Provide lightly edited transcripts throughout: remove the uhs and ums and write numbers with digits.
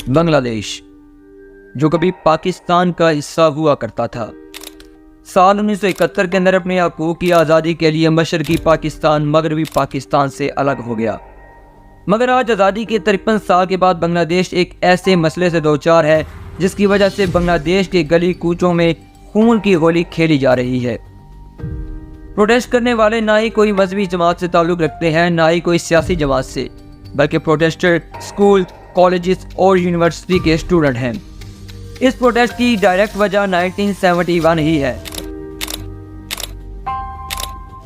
बांग्लादेश, जो कभी पाकिस्तान का हिस्सा हुआ करता था, साल 1971 के अंदर अपने हकूक़ की आज़ादी के लिए मशरक़ी पाकिस्तान मगरबी पाकिस्तान से अलग हो गया। मगर आज आज़ादी के 53 साल के बाद बांग्लादेश एक ऐसे मसले से दोचार है जिसकी वजह से बांग्लादेश के गली कूचों में खून की होली खेली जा रही है। प्रोटेस्ट करने वाले ना ही कोई मजहबी जमात से ताल्लुक़ रखते हैं, ना ही कोई सियासी जमात से, बल्कि प्रोटेस्टर स्कूल, कॉलेजेस और यूनिवर्सिटी के स्टूडेंट हैं। इस प्रोटेस्ट की डायरेक्ट वजह 1971 ही है।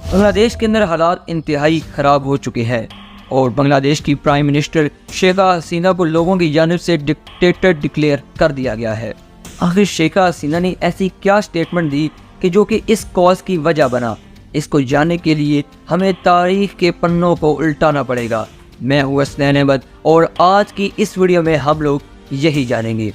बांग्लादेश के अंदर हालात इंतहाई ख़राब हो चुके हैं और बांग्लादेश की प्राइम मिनिस्टर शेखा हसीना को लोगों की जानिब से डिक्टेटर डिक्लेयर कर दिया गया है। आखिर शेखा हसीना ने ऐसी क्या स्टेटमेंट दी कि जो कि इस कॉज की वजह बना? इसको जानने के लिए हमें तारीख के पन्नों को उल्टाना पड़ेगा। मैं हूँ हसनैन अहमद और आज की इस वीडियो में हम लोग यही जानेंगे।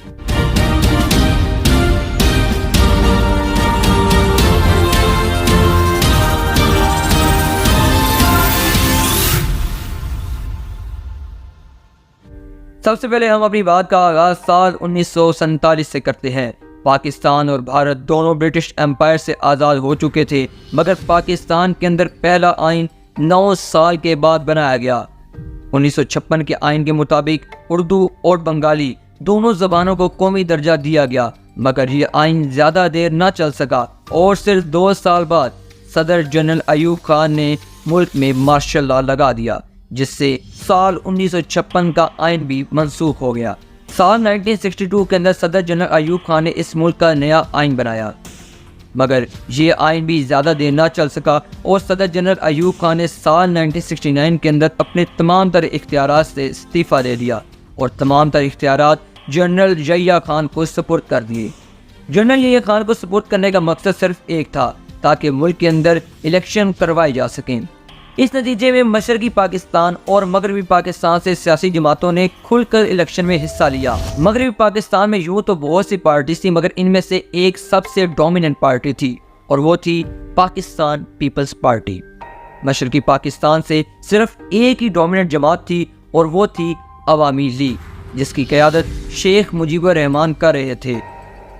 सबसे पहले हम अपनी बात का आगाज साल 1947 से करते हैं। पाकिस्तान और भारत दोनों ब्रिटिश एम्पायर से आज़ाद हो चुके थे, मगर पाकिस्तान के अंदर पहला आइन 9 साल के बाद बनाया गया। 1956 के आइन के मुताबिक उर्दू और बंगाली दोनों ज़बानों को कौमी दर्जा दिया गया, मगर ये आइन ज़्यादा देर न चल सका और सिर्फ 2 साल बाद सदर जनरल अयूब खान ने मुल्क में मार्शल लॉ लगा दिया, जिससे साल 1956 का आइन भी मनसूख हो गया। साल 1962 के अंदर सदर जनरल अयूब खान ने इस मुल्क का नया आइन बनाया, मगर ये आइन भी ज़्यादा देर ना चल सका और सदर जनरल अयूब खान ने साल 1969 के अंदर अपने तमाम तर इख्तियारात से इस्तीफ़ा दे दिया और तमाम तर इख्तियारात जनरल यहिया खान को सपुर्द कर दिए। जनरल यहिया खान को सपुर्द करने का मकसद सिर्फ एक था, ताकि मुल्क के अंदर इलेक्शन करवाए जा सकें। इस नतीजे में मशरकी पाकिस्तान और मगरबी पाकिस्तान से सियासी जमातों ने खुलकर इलेक्शन में हिस्सा लिया। मगरबी पाकिस्तान में यूँ तो बहुत सी पार्टीज थी, मगर इनमें से एक सबसे डोमिनेंट पार्टी थी और वो थी पाकिस्तान पीपल्स पार्टी। मशरकी पाकिस्तान से सिर्फ एक ही डोमिनेंट जमात थी और वो थी अवामी लीग, जिसकी क़यादत शेख मुजीबुर रहमान कर रहे थे।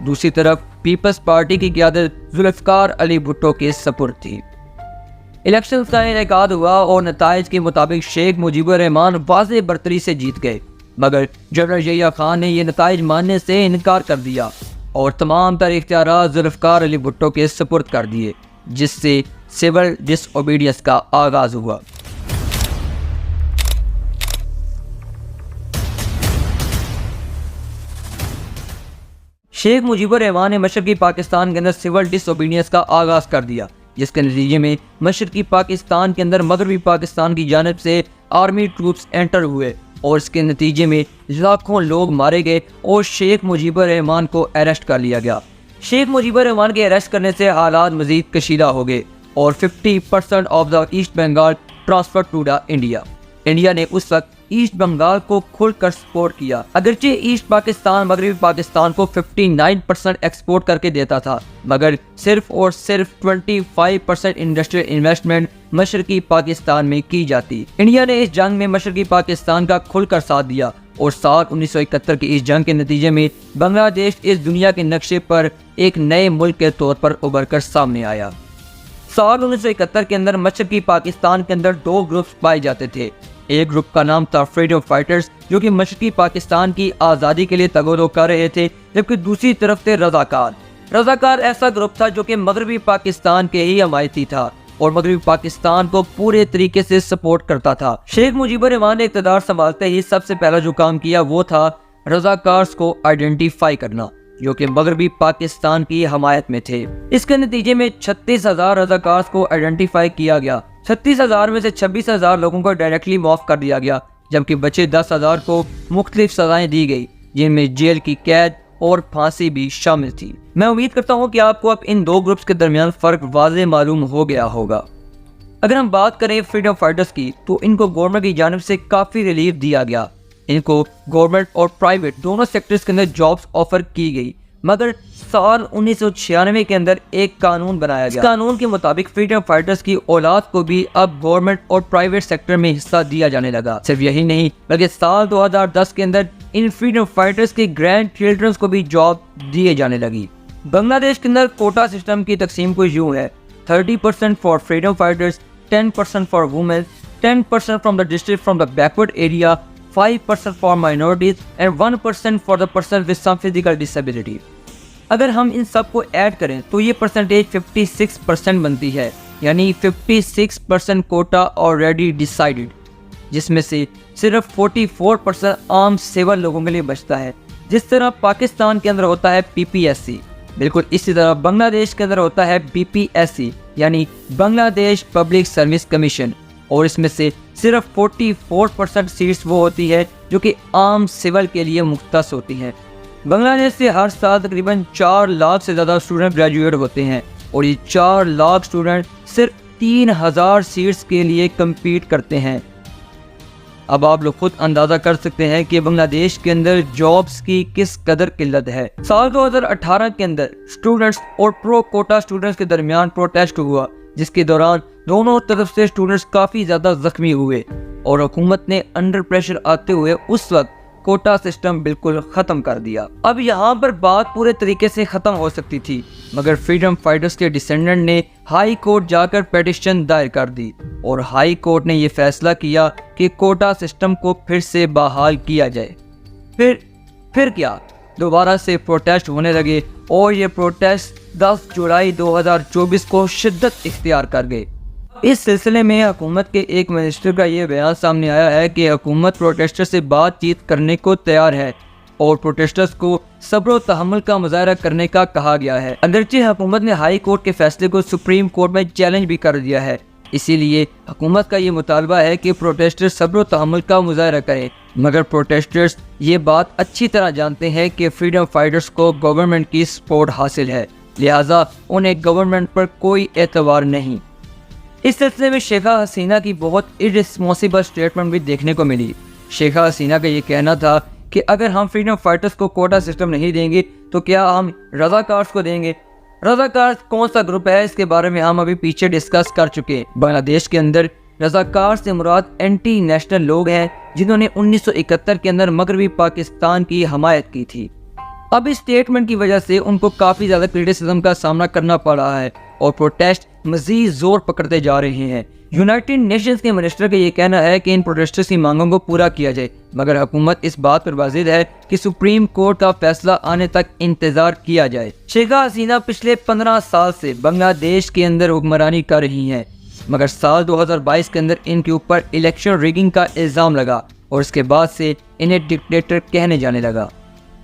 दूसरी तरफ पीपल्स पार्टी की क़यादत जुल्फ़िकार अली भुट्टो के सपुर्द थी। इलेक्शन का इनेकाद हुआ और नताइज के मुताबिक शेख मुजीबुर रहमान वाज़ेह बरतरी से जीत गए, मगर जनरल यहिया खान ने यह नताइज मानने से इनकार कर दिया और तमाम तर इख्तियारात जुल्फ़िकार अली भुट्टो के सपुर्द कर दिए, जिससे सिविल डिसओबीडियंस का आगाज़ हुआ। शेख मुजीबुर रहमान ने मशरकी पाकिस्तान के अंदर सिविल डिसओबीडियंस का आगाज़ कर दिया, जिसके नतीजे में मशरकी पाकिस्तान के अंदर मगरबी पाकिस्तान की जानिब से आर्मी ट्रूप्स एंटर हुए और इसके नतीजे में लाखों लोग मारे गए और शेख मुजीबुर रहमान को अरेस्ट कर लिया गया। शेख मुजीबुर रहमान के अरेस्ट करने से हालात मजीद कशीदा हो गए और 50% of the East Bengal transfer to the India. India ने उस वक्त ईस्ट बंगाल को खुलकर सपोर्ट किया। अगरचे ईस्ट पाकिस्तान मगरबी पाकिस्तान को 59% एक्सपोर्ट करके देता था, मगर सिर्फ और सिर्फ 25% इंडस्ट्रियल इन्वेस्टमेंट मशरकी पाकिस्तान में की जाती। इंडिया ने इस जंग में मशरकी पाकिस्तान का खुलकर साथ दिया और साल 1971 की इस जंग के नतीजे में बांग्लादेश इस दुनिया के नक्शे पर एक नए मुल्क के तौर पर उभर कर सामने आया। साल 1971 के अंदर मशरकी पाकिस्तान के अंदर 2 ग्रुप्स पाए जाते थे। एक ग्रुप का नाम था फ्रीडम फाइटर्स, जो कि मशरकी पाकिस्तान की आज़ादी के लिए तगोदो कर रहे थे, जबकि दूसरी तरफ थे रज़ाकार। रज़ाकार ऐसा ग्रुप था जो कि मगरबी पाकिस्तान के ही हमायती था और मगरबी पाकिस्तान को पूरे तरीके से सपोर्ट करता था। शेख मुजीबुर रहमान ने इक़्तिदार संभालते ही सबसे पहला जो काम किया वो था रज़ाकार्स को आइडेंटिफाई करना, जो कि मगरबी पाकिस्तान की हमायत में थे। इसके नतीजे में 36,000 रज़ाकार्स को आइडेंटिफाई किया गया। 36,000 में से 26,000 लोगों को डायरेक्टली माफ कर दिया गया, जबकि बचे 10,000 को मुख्तलिफ सजाएं दी गई, जिनमें जेल की कैद और फांसी भी शामिल थी। मैं उम्मीद करता हूँ कि आपको अब इन 2 ग्रुप्स के दरमियान फ़र्क वाज़ेह मालूम हो गया होगा। अगर हम बात करें फ्रीडम फाइटर्स की, तो इनको गवर्नमेंट की जानिब से काफ़ी रिलीफ दिया गया। इनको गवर्नमेंट और प्राइवेट दोनों सेक्टर्स के अंदर जॉब्स ऑफर की गई, मगर साल 1996 के अंदर एक कानून बनाया गया। इस कानून के मुताबिक फ्रीडम फाइटर्स की औलाद को भी अब गवर्नमेंट और प्राइवेट सेक्टर में हिस्सा दिया जाने लगा। सिर्फ यही नहीं, बल्कि साल 2010 के अंदर इन फ्रीडम फाइटर्स के ग्रैंड चिल्ड्रंस को भी जॉब दिए जाने लगी। बांग्लादेश के अंदर कोटा सिस्टम की तकसीम को यूँ है 30% for freedom fighters, 10% for women, 10% from the district from the backward area, 5% for minorities and 1% for the person with some physical disability. अगर हम इन सब को ऐड करें तो ये परसेंटेज 56% बनती है, यानी 56% कोटा ऑलरेडी डिसाइडेड, जिसमें से सिर्फ 44% आम सिविल लोगों के लिए बचता है। जिस तरह पाकिस्तान के अंदर होता है PPSC, बिल्कुल इसी तरह बांग्लादेश के अंदर होता है BPSC यानी बांग्लादेश पब्लिक सर्विस कमीशन, और इसमें से सिर्फ 44% सीट्स वो होती है जो कि आम सिविल के लिए मुख्तस होती हैं। बांग्लादेश से हर साल तकरीबन 4 लाख से ज़्यादा स्टूडेंट ग्रेजुएट होते हैं और ये 4 लाख स्टूडेंट सिर्फ 3000 सीट्स के लिए कम्पीट करते हैं। अब आप लोग खुद अंदाज़ा कर सकते हैं कि बांग्लादेश के अंदर जॉब्स की किस कदर किल्लत है। साल 2018 के अंदर स्टूडेंट्स और प्रो कोटा स्टूडेंट्स के दरमियान प्रोटेस्ट हुआ, जिसके दौरान दोनों तरफ से स्टूडेंट्स काफ़ी ज़्यादा जख्मी हुए और हुकूमत ने अंडर प्रेशर आते हुए उस वक्त कोटा सिस्टम बिल्कुल ख़त्म कर दिया। अब यहाँ पर बात पूरे तरीके से ख़त्म हो सकती थी, मगर फ्रीडम फाइटर्स के डिसेंडेंट ने हाई कोर्ट जाकर पिटीशन दायर कर दी और हाई कोर्ट ने ये फैसला किया कि कोटा सिस्टम को फिर से बहाल किया जाए। फिर क्या दोबारा से प्रोटेस्ट होने लगे और ये प्रोटेस्ट 10 जुलाई 2024 को शिद्दत इख्तियार कर गए। इस सिलसिले में हुकूमत के एक मिनिस्टर का ये बयान सामने आया है कि हुकूमत प्रोटेस्टर से बातचीत करने को तैयार है और प्रोटेस्टर्स को सब्र व तहम्मुल का मुजाहरा करने का कहा गया है। अगरचे हुकूमत ने हाई कोर्ट के फैसले को सुप्रीम कोर्ट में चैलेंज भी कर दिया है, इसीलिए हुकूमत का ये मुतालबा है कि प्रोटेस्टर्स सब्र व तहम्मुल का मुजाहरा करें, मगर प्रोटेस्टर्स ये बात अच्छी तरह जानते हैं कि फ्रीडम फाइटर्स को गवर्नमेंट की सपोर्ट हासिल है, लिहाजा उन्हें गवर्नमेंट पर कोई एतबार नहीं। इस सिलसिले में शेखा हसीना की बहुत इर्रिस्पॉन्सिबल स्टेटमेंट भी देखने को मिली। शेखा हसीना का ये कहना था कि अगर हम फ्रीडम फाइटर्स को कोटा सिस्टम नहीं देंगे तो क्या हम रज़ाकार्स को देंगे। रज़ाकार्स कौन सा ग्रुप है, इसके बारे में हम अभी पीछे डिस्कस कर चुके हैं। बांग्लादेश के अंदर रज़ाकार से मुराद एंटी नेशनल लोग हैं जिन्होंने 1971 के अंदर मगरबी पाकिस्तान की हमायत की थी। अब इस स्टेटमेंट की वजह से उनको काफ़ी ज़्यादा क्रिटिसिज्म का सामना करना पड़ रहा है और प्रोटेस्ट मज़ीद ज़ोर पकड़ते जा रहे हैं। यूनाइटेड नेशंस के मिनिस्टर का ये कहना है कि इन प्रोटेस्टर्स की मांगों को पूरा किया जाए, मगर हुकूमत इस बात पर वाजिद है कि सुप्रीम कोर्ट का फैसला आने तक इंतजार किया जाए। शेखा हसीना पिछले 15 साल से बांग्लादेश के अंदर हुक्मरानी कर रही हैं, मगर साल 2022 के अंदर इनके ऊपर इलेक्शन रिगिंग का इल्ज़ाम लगा और उसके बाद से इन्हें डिक्टेटर कहने जाने लगा।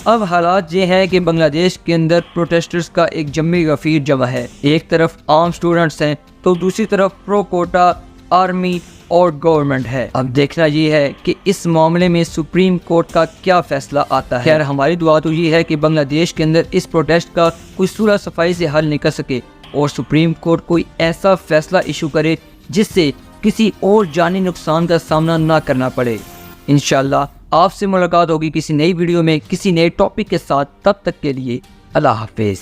अब हालात ये हैं कि बांग्लादेश के अंदर प्रोटेस्टर्स का एक जम्मी गफीर जमा है। एक तरफ आम स्टूडेंट्स हैं तो दूसरी तरफ प्रो कोटा आर्मी और गवर्नमेंट है। अब देखना ये है कि इस मामले में सुप्रीम कोर्ट का क्या फैसला आता है। खैर हमारी दुआ तो ये है कि बांग्लादेश के अंदर इस प्रोटेस्ट का कोई सूरह सफाई से हल निकल सके और सुप्रीम कोर्ट कोई ऐसा फैसला इशू करे जिससे किसी और जानी नुकसान का सामना ना करना पड़े। इंशाल्लाह आपसे मुलाकात होगी किसी नई वीडियो में किसी नए टॉपिक के साथ। तब तक के लिए अल्लाह हाफिज़।